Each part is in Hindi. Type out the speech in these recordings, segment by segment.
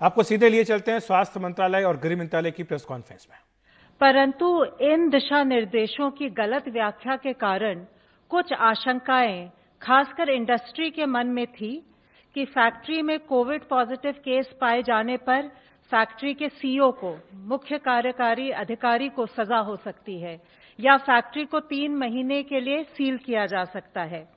आपको सीधे लिए चलते हैं स्वास्थ्य मंत्रालय और गृह मंत्रालय की प्रेस कॉन्फ्रेंस में। परंतु इन दिशा निर्देशों की गलत व्याख्या के कारण कुछ आशंकाएं खासकर इंडस्ट्री के मन में थी कि फैक्ट्री में कोविड पॉजिटिव केस पाए जाने पर फैक्ट्री के सीईओ को, मुख्य कार्यकारी अधिकारी को सजा हो सकती है या फैक्ट्री को 3 महीने के लिए सील किया जा सकता है।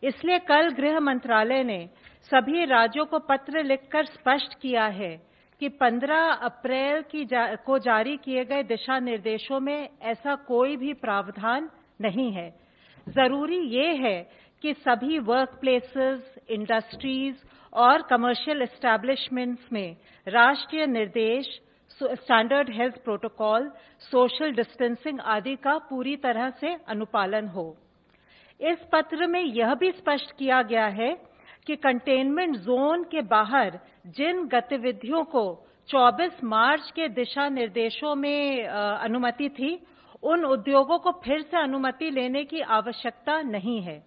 इसलिए कल गृह मंत्रालय ने सभी राज्यों को पत्र लिखकर स्पष्ट किया है कि 15 अप्रैल को जारी किए गए दिशा निर्देशों में ऐसा कोई भी प्रावधान नहीं है। जरूरी ये है कि सभी वर्क प्लेसेस, इंडस्ट्रीज और कमर्शियल एस्टैब्लिशमेंट्स में राष्ट्रीय निर्देश, standard health protocol, social distancing आदि का पूरी तरह से अनुपालन हो। इस पत्र में यह भी स्पष्ट किया गया है कि कंटेनमेंट जोन के बाहर जिन गतिविधियों को 24 मार्च के दिशा निर्देशों में अनुमति थी, उन उद्योगों को फिर से अनुमति लेने की आवश्यकता नहीं है।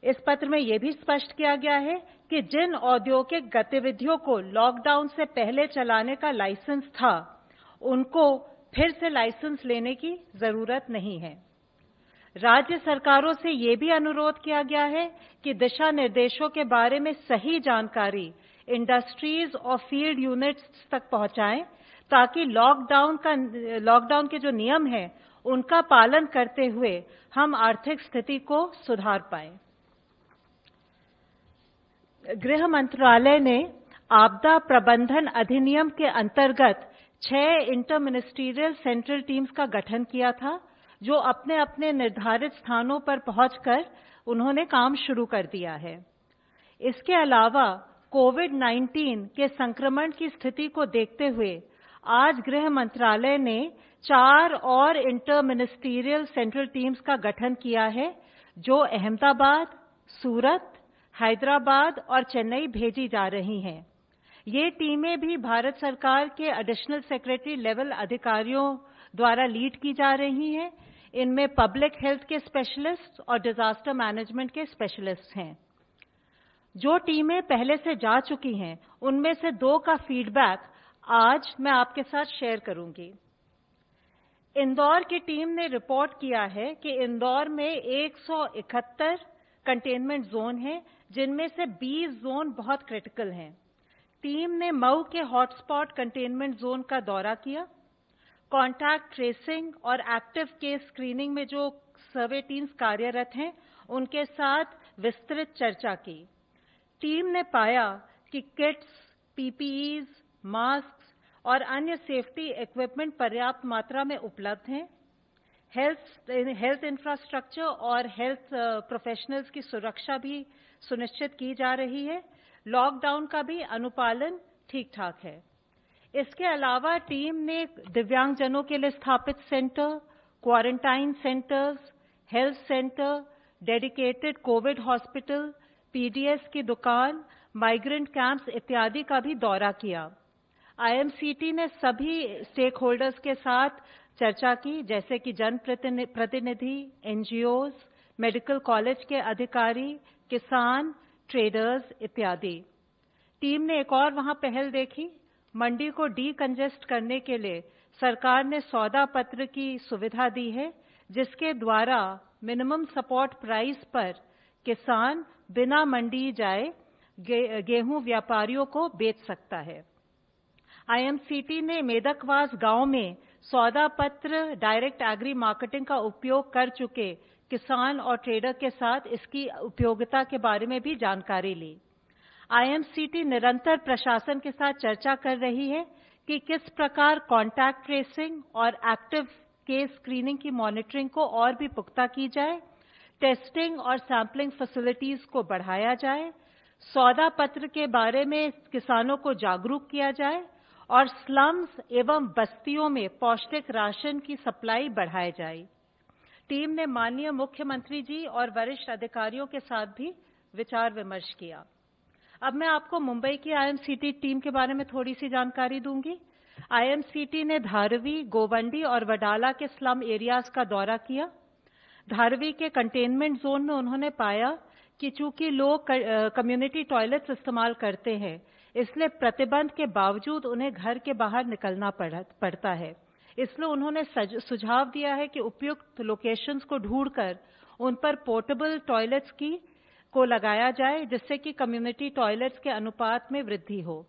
इस पत्र में यह भी स्पष्ट किया गया है कि जिन औद्योगिक गतिविधियों को लॉकडाउन से पहले चलाने का लाइसेंस था, उनको फिर से लाइसेंस लेने की जरूरत नहीं है। राज्य सरकारों से ये भी अनुरोध किया गया है कि दिशा निर्देशों के बारे में सही जानकारी इंडस्ट्रीज और फील्ड यूनिट्स तक पहुंचाएं, ताकि लॉकडाउन के जो नियम हैं, उनका पालन करते हुए हम आर्थिक स्थिति को सुधार पाएं। गृह मंत्रालय ने आपदा प्रबंधन अधिनियम के अंतर्गत 6 इंटर मिनिस्ट्रियल सेंट्रल टीम्स का गठन किया था, जो अपने अपने निर्धारित स्थानों पर पहुंचकर उन्होंने काम शुरू कर दिया है। इसके अलावा कोविड-19 के संक्रमण की स्थिति को देखते हुए आज गृह मंत्रालय ने 4 और इंटर मिनिस्ट्रियल सेंट्रल टीम्स का गठन किया है, जो अहमदाबाद, सूरत, हैदराबाद और चेन्नई भेजी जा रही हैं। ये टीमें भी भारत सरकार के एडिशनल सेक्रेटरी लेवल अधिकारियों द्वारा लीड की जा रही हैं। इनमें पब्लिक हेल्थ के स्पेशलिस्ट और डिजास्टर मैनेजमेंट के स्पेशलिस्ट हैं। जो टीमें पहले से जा चुकी हैं, उनमें से 2 का फीडबैक आज मैं आपके साथ शेयर करूंगी। इंदौर की टीम ने रिपोर्ट किया है कि इंदौर में 171 कंटेनमेंट जोन हैं, जिनमें से 20 जोन बहुत क्रिटिकल हैं। टीम ने मऊ के हॉटस्पॉट कंटेनमेंट जोन का दौरा किया। कॉन्टैक्ट ट्रेसिंग और एक्टिव केस स्क्रीनिंग में जो सर्वे टीम्स कार्यरत हैं, उनके साथ विस्तृत चर्चा की। टीम ने पाया कि किट्स, पीपीईज, मास्क और अन्य सेफ्टी इक्विपमेंट पर्याप्त मात्रा में उपलब्ध हैं। हेल्थ इंफ्रास्ट्रक्चर और हेल्थ प्रोफेशनल्स की सुरक्षा भी सुनिश्चित की जा रही है। लॉकडाउन का भी अनुपालन ठीक ठाक है। इसके अलावा टीम ने दिव्यांगजनों के लिए स्थापित centre, quarantine centres, health centre, dedicated Covid hospital, PDS की दुकान, माइग्रेंट कैंप्स इत्यादि का भी दौरा किया। आईएमसीटी ने सभी स्टेक होल्डर्स के साथ चर्चा की, जैसे कि जनप्रतिनिधि, एनजीओज, मेडिकल कॉलेज के अधिकारी, किसान, ट्रेडर्स इत्यादि। टीम ने एक और वहां पहल देखी। मंडी को डीकंजेस्ट करने के लिए सरकार ने सौदा पत्र की सुविधा दी है, जिसके द्वारा मिनिमम सपोर्ट प्राइस पर किसान बिना मंडी जाए गेहूं व्यापारियों को बेच सकता है। आईएमसीटी ने मेदकवास गांव में सौदा पत्र डायरेक्ट एग्री मार्केटिंग का उपयोग कर चुके किसान और ट्रेडर के साथ इसकी उपयोगिता के बारे में भी जानकारी ली। आईएमसीटी निरंतर प्रशासन के साथ चर्चा कर रही है कि किस प्रकार कॉन्टैक्ट ट्रेसिंग और एक्टिव केस स्क्रीनिंग की मॉनिटरिंग को और भी पुख्ता की जाए, टेस्टिंग और सैंपलिंग फैसिलिटीज को बढ़ाया जाए, सौदा पत्र के बारे में किसानों को जागरूक किया जाए और स्लम्स एवं बस्तियों में पौष्टिक राशन की सप्लाई बढ़ाई जाए। टीम ने माननीय मुख्यमंत्री जी और वरिष्ठ अधिकारियों के साथ भी विचार विमर्श किया। अब मैं आपको मुंबई की आईएमसीटी टीम के बारे में थोड़ी सी जानकारी दूंगी। आईएमसीटी ने धारवी, गोवंडी और वडाला के स्लम एरियाज का दौरा किया। धारवी के कंटेनमेंट जोन में उन्होंने पाया कि चूंकि लोग कम्युनिटी टॉयलेट्स इस्तेमाल करते हैं, इसलिए प्रतिबंध के बावजूद उन्हें घर के बाहर निकलना पड़ता है। इसलिए उन्होंने सुझाव दिया है कि उपयुक्त लोकेशंस को ढूंढकर उन पर पोर्टेबल टॉयलेट्स को लगाया जाए, जिससे कि कम्युनिटी टॉयलेट्स के अनुपात में वृद्धि हो।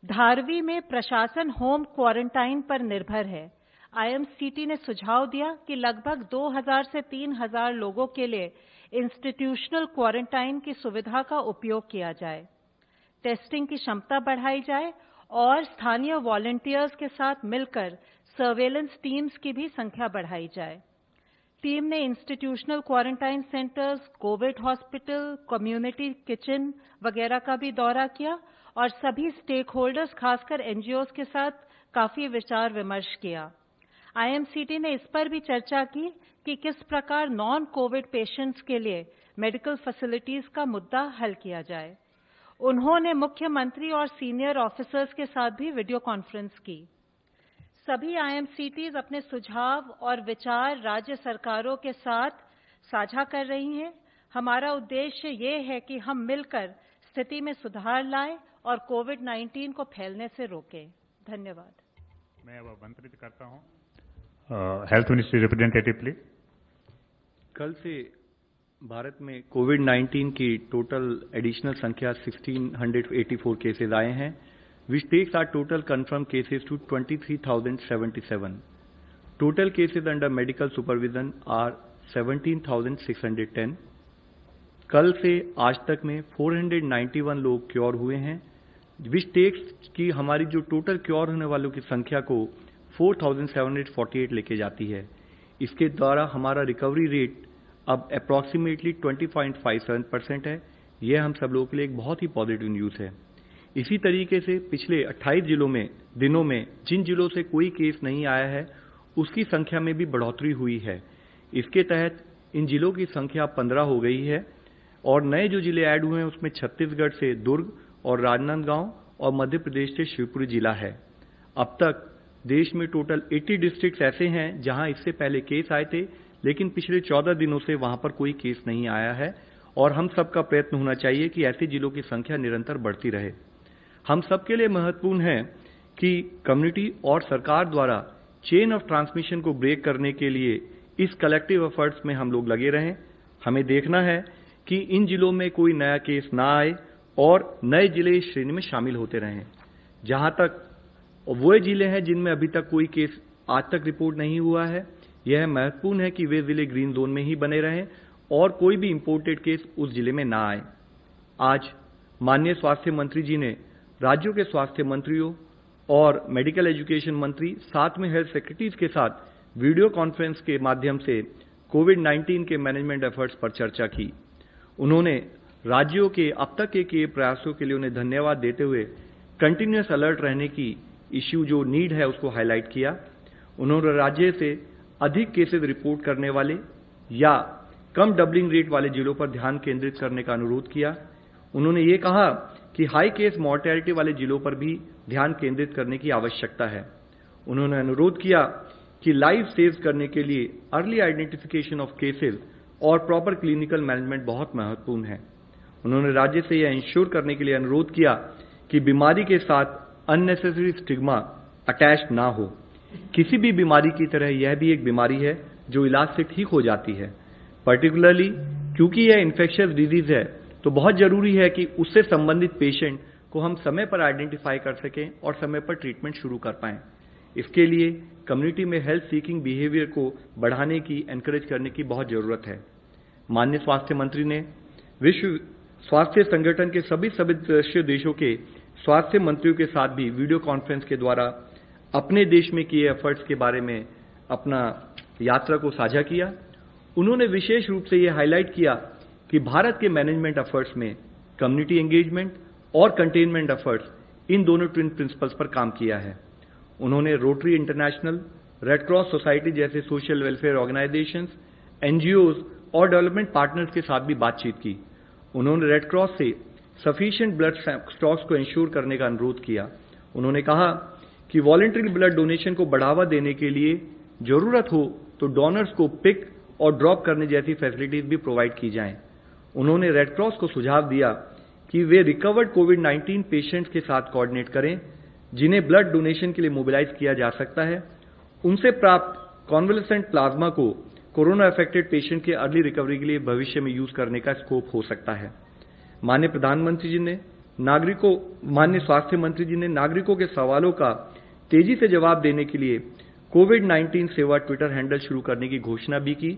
धारवी में प्रशासन होम क्वारंटाइन पर निर्भर है। आईएमसीटी ने सुझाव दिया कि लगभग 2000 से 3000 लोगों के लिए इंस्टीट्यूशनल क्वारंटाइन की सुविधा का उपयोग किया जाए, टेस्टिंग की क्षमता बढ़ाई जाए और स्थानीय वॉलंटियर्स के साथ मिलकर सर्वेलेंस टीम्स की भी संख्या बढ़ाई जाए। टीम ने institutional quarantine centres, Covid hospital, community kitchen वगैरह का भी दौरा किया और सभी स्टेक होल्डर्स, खासकर एनजीओज के साथ काफी विचार विमर्श किया। आईएमसीटी ने इस पर भी चर्चा की कि किस प्रकार नॉन कोविड पेशेंट्स के लिए मेडिकल फैसिलिटीज का मुद्दा हल किया जाए। उन्होंने मुख्यमंत्री और सीनियर ऑफिसर्स के साथ भी वीडियो कॉन्फ्रेंस की। सभी आईएमसीटीज अपने सुझाव और विचार राज्य सरकारों के साथ साझा कर रही हैं। हमारा उद्देश्य ये है कि हम मिलकर स्थिति में सुधार लाएं और कोविड-19 को फैलने से रोकें। धन्यवाद। मैं अब आमंत्रित करता हूं हेल्थ मिनिस्ट्री रिप्रेजेंटेटिव प्लीज। कल से भारत में कोविड-19 की टोटल एडिशनल संख्या 1684 केसेस आए हैं, which takes our total confirmed cases to 23,077. Total cases under medical supervision are 17,610. कल से आज तक में 491 लोग क्योर हुए हैं, which takes की हमारी जो टोटल क्योर होने वालों की संख्या को 4,748 लेके जाती है। इसके द्वारा हमारा रिकवरी रेट अब अप्रॉक्सीमेटली 20.57% है। यह हम सब लोगों के लिए एक बहुत ही पॉजिटिव न्यूज़ है। इसी तरीके से पिछले 28 दिनों में जिन जिलों से कोई केस नहीं आया है, उसकी संख्या में भी बढ़ोतरी हुई है। इसके तहत इन जिलों की संख्या 15 हो गई है और नए जो जिले ऐड हुए हैं उसमें छत्तीसगढ़ से दुर्ग और राजनांदगांव और मध्य प्रदेश से शिवपुरी जिला है। अब तक देश में टोटल 80 डिस्ट्रिक्ट्स ऐसे हैं जहां इससे पहले केस आए थे, लेकिन पिछले 14 दिनों से वहां पर कोई केस नहीं आया है और हम सबका प्रयत्न होना चाहिए कि ऐसे जिलों की संख्या निरंतर बढ़ती रहे। हम सबके लिए महत्वपूर्ण है कि कम्युनिटी और सरकार द्वारा चेन ऑफ ट्रांसमिशन को ब्रेक करने के लिए इस कलेक्टिव एफर्ट्स में हम लोग लगे रहें। हमें देखना है कि इन जिलों में कोई नया केस ना आए और नए जिले इस श्रेणी में शामिल होते रहें। जहां तक वो जिले हैं जिनमें अभी तक कोई केस आज तक रिपोर्ट नहीं हुआ है, यह महत्वपूर्ण है कि वे जिले ग्रीन जोन में ही बने रहें और कोई भी इंपोर्टेड केस उस जिले में ना आए। आज माननीय स्वास्थ्य मंत्री जी ने राज्यों के स्वास्थ्य मंत्रियों और मेडिकल एजुकेशन मंत्री साथ में हेल्थ सेक्रेटरीज के साथ वीडियो कॉन्फ्रेंस के माध्यम से कोविड-19 के मैनेजमेंट एफर्ट्स पर चर्चा की। उन्होंने राज्यों के अब तक के किए प्रयासों के लिए उन्हें धन्यवाद देते हुए कंटिन्यूअस अलर्ट रहने की इश्यू जो नीड है उसको हाईलाइट किया। उन्होंने राज्य से अधिक केसेस रिपोर्ट करने वाले या कम डबलिंग रेट वाले जिलों पर ध्यान केंद्रित करने का अनुरोध किया। उन्होंने ये कहा कि हाई केस मॉर्टेलिटी वाले जिलों पर भी ध्यान केंद्रित करने की आवश्यकता है। उन्होंने अनुरोध किया कि लाइफ सेव करने के लिए अर्ली आइडेंटिफिकेशन ऑफ केसेस और प्रॉपर क्लिनिकल मैनेजमेंट बहुत महत्वपूर्ण है। उन्होंने राज्य से यह इंश्योर करने के लिए अनुरोध किया कि बीमारी के साथ अननेसेसरी स्टिग्मा अटैच ना हो। किसी भी बीमारी की तरह यह भी एक बीमारी है जो इलाज से ठीक हो जाती है। पर्टिकुलरली क्योंकि यह इन्फेक्शियस डिजीज है तो बहुत जरूरी है कि उससे संबंधित पेशेंट को हम समय पर आइडेंटिफाई कर सकें और समय पर ट्रीटमेंट शुरू कर पाएं। इसके लिए कम्युनिटी में हेल्थ सीकिंग बिहेवियर को बढ़ाने की, एनकरेज करने की बहुत जरूरत है। माननीय स्वास्थ्य मंत्री ने विश्व स्वास्थ्य संगठन के सभी सदस्य देशों के स्वास्थ्य मंत्रियों के साथ भी वीडियो कॉन्फ्रेंस के द्वारा अपने देश में किए एफर्ट्स के बारे में अपना यात्रा को साझा किया। उन्होंने विशेष रूप से यह हाईलाइट किया कि भारत के मैनेजमेंट एफर्ट्स में कम्युनिटी एंगेजमेंट और कंटेनमेंट एफर्ट्स, इन दोनों ट्विन प्रिंसिपल्स पर काम किया है। उन्होंने rotary international, red cross society जैसे सोशल वेलफेयर ऑर्गेनाइजेशंस, एनजीओज और डेवलपमेंट पार्टनर्स के साथ भी बातचीत की। उन्होंने रेड क्रॉस से सफिशिएंट ब्लड स्टॉक्स को इंश्योर करने का अनुरोध किया। उन्होंने कहा कि वॉलंटरी ब्लड डोनेशन को बढ़ावा देने के लिए जरूरत हो तो डोनर्स को पिक और ड्रॉप करने जैसी फैसिलिटीज भी प्रोवाइड की जाएं। उन्होंने रेड क्रॉस को सुझाव दिया कि वे रिकवर्ड कोविड-19 पेशेंट्स के साथ कोऑर्डिनेट करें जिन्हें ब्लड डोनेशन के लिए मोबिलाइज किया जा सकता है। उनसे प्राप्त कॉन्वलेसेंट प्लाज्मा को कोरोना अफेक्टेड पेशेंट के अर्ली रिकवरी के लिए भविष्य में यूज करने का स्कोप हो सकता है। माननीय स्वास्थ्य मंत्री जी ने नागरिकों के सवालों का तेजी से जवाब देने के लिए कोविड-19 सेवा ट्विटर हैंडल शुरू करने की घोषणा भी की,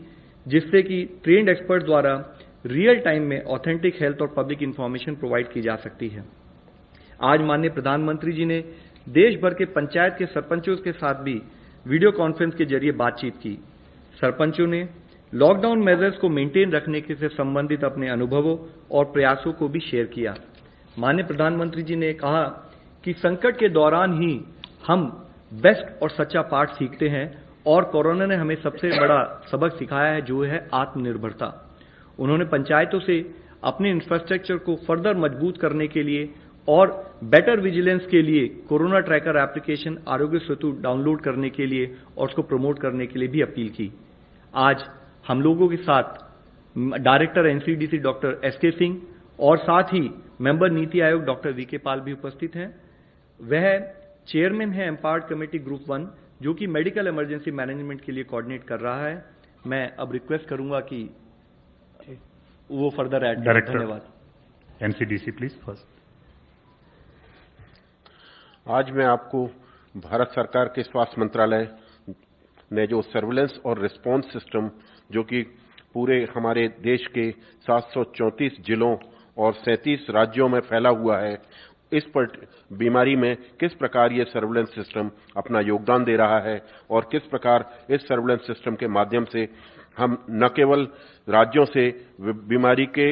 जिससे कि ट्रेन्ड एक्सपर्ट द्वारा रियल टाइम में ऑथेंटिक हेल्थ और पब्लिक इंफॉर्मेशन प्रोवाइड की जा सकती है। आज माननीय प्रधानमंत्री जी ने देश भर के पंचायत के सरपंचों के साथ भी वीडियो कॉन्फ्रेंस के जरिए बातचीत की। सरपंचों ने लॉकडाउन मेजर्स को मेंटेन रखने से संबंधित अपने अनुभवों और प्रयासों को भी शेयर किया। माननीय प्रधानमंत्री जी ने कहा कि संकट के दौरान ही हम बेस्ट और सच्चा पाठ सीखते हैं और कोरोना ने हमें सबसे बड़ा सबक सिखाया है, जो है आत्मनिर्भरता। उन्होंने पंचायतों से अपने इंफ्रास्ट्रक्चर को फर्दर मजबूत करने के लिए और बेटर विजिलेंस के लिए corona tracker application Aarogya Setu download करने के लिए और उसको प्रमोट करने के लिए भी अपील की। आज हम लोगों के साथ director NCDC doctor SK Singh और साथ ही member NITI Aayog doctor VK पाल भी उपस्थित हैं। वह चेयरमैन है एम्पावर्ड कमेटी ग्रुप 1, जो कि मेडिकल इमरजेंसी मैनेजमेंट के लिए कोऑर्डिनेट कर रहा है। मैं अब रिक्वेस्ट करूंगा कि वो फर्दर ऐड करें। धन्यवाद। NCDC please first. आज मैं आपको भारत सरकार के स्वास्थ्य मंत्रालय ने जो सर्विलेंस और रिस्पांस सिस्टम, जो कि पूरे हमारे देश के 734 जिलों और 37 राज्यों में फैला हुआ है, इस पर बीमारी में किस प्रकार ये सर्विलेंस सिस्टम अपना योगदान दे रहा है और किस प्रकार इस सर्विलेंस सिस्टम के माध्यम से हम न केवल राज्यों से बीमारी के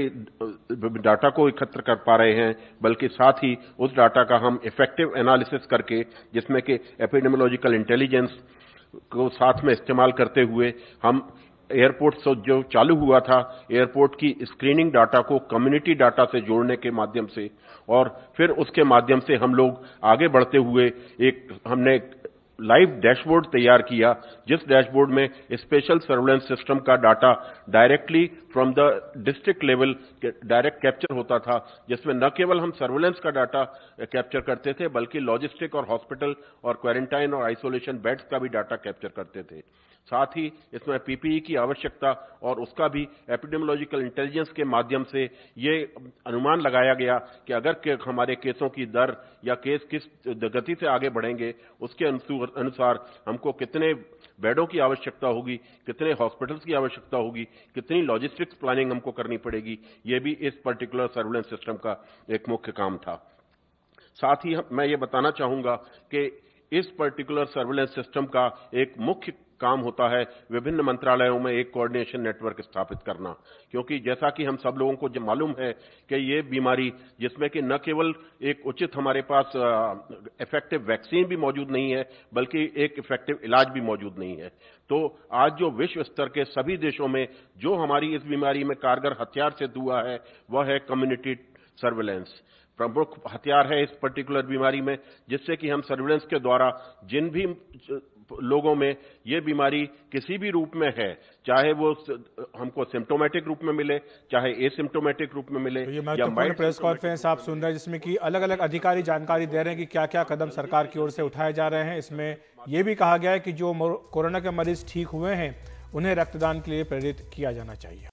डाटा को एकत्र कर पा रहे हैं, बल्कि साथ ही उस डाटा का हम इफेक्टिव एनालिसिस करके, जिसमें कि एपिडेमियोलॉजिकल इंटेलिजेंस को साथ में इस्तेमाल करते हुए हम एयरपोर्ट से जो चालू हुआ था, एयरपोर्ट की स्क्रीनिंग डाटा को कम्युनिटी डाटा से जोड़ने के माध्यम से और फिर उसके माध्यम से हम लोग आगे बढ़ते हुए हमने लाइव डैशबोर्ड तैयार किया, जिस डैशबोर्ड में स्पेशल सर्विलेंस सिस्टम का data directly from the district level direct capture होता था, जिसमें न केवल हम सर्विलेंस का डाटा कैप्चर करते थे, बल्कि लॉजिस्टिक और हॉस्पिटल और क्वारंटाइन और आइसोलेशन बेड्स का भी डाटा कैप्चर करते थे। साथ ही इसमें पीपीई की आवश्यकता और उसका भी एपिडेमियोलॉजिकल इंटेलिजेंस के माध्यम से ये अनुमान लगाया गया कि अगर हमारे केसों की दर या केस किस गति से आगे बढ़ेंगे, उसके अनुसार हमको कितने बेडों की आवश्यकता होगी, कितने हॉस्पिटल्स की आवश्यकता होगी, कितनी लॉजिस्टिक्स प्लानिंग हमको करनी पड़ेगी। ये भी इस पर्टिकुलर सर्विलेंस सिस्टम का एक मुख्य काम था। साथ ही मैं ये बताना चाहूंगा कि इस पर्टिकुलर सर्विलेंस सिस्टम का एक मुख्य काम होता है विभिन्न मंत्रालयों में एक कोऑर्डिनेशन नेटवर्क स्थापित करना, क्योंकि जैसा कि हम सब लोगों को जो मालूम है कि ये बीमारी, जिसमें कि न केवल एक उचित हमारे पास इफेक्टिव वैक्सीन भी मौजूद नहीं है, बल्कि एक इफेक्टिव इलाज भी मौजूद नहीं है। तो आज जो विश्व स्तर के सभी देशों में जो हमारी इस बीमारी में कारगर हथियार सिद्ध हुआ है, वह है कम्युनिटी सर्विलेंस। प्रमुख हथियार है इस पर्टिकुलर बीमारी में, जिससे कि हम सर्विलेंस के द्वारा जिन भी लोगों में ये बीमारी किसी भी रूप में है, चाहे वो हमको सिम्टोमेटिक रूप में मिले, चाहे एसिम्टोमेटिक रूप में मिले, तो ये महत्वपूर्ण प्रेस कॉन्फ्रेंस आप सुन रहे हैं, जिसमें कि अलग अलग अधिकारी जानकारी दे रहे हैं कि क्या क्या कदम सरकार की ओर से उठाए जा रहे हैं। इसमें यह भी कहा गया है कि जो कोरोना के मरीज ठीक हुए हैं, उन्हें रक्तदान के लिए प्रेरित किया जाना चाहिए।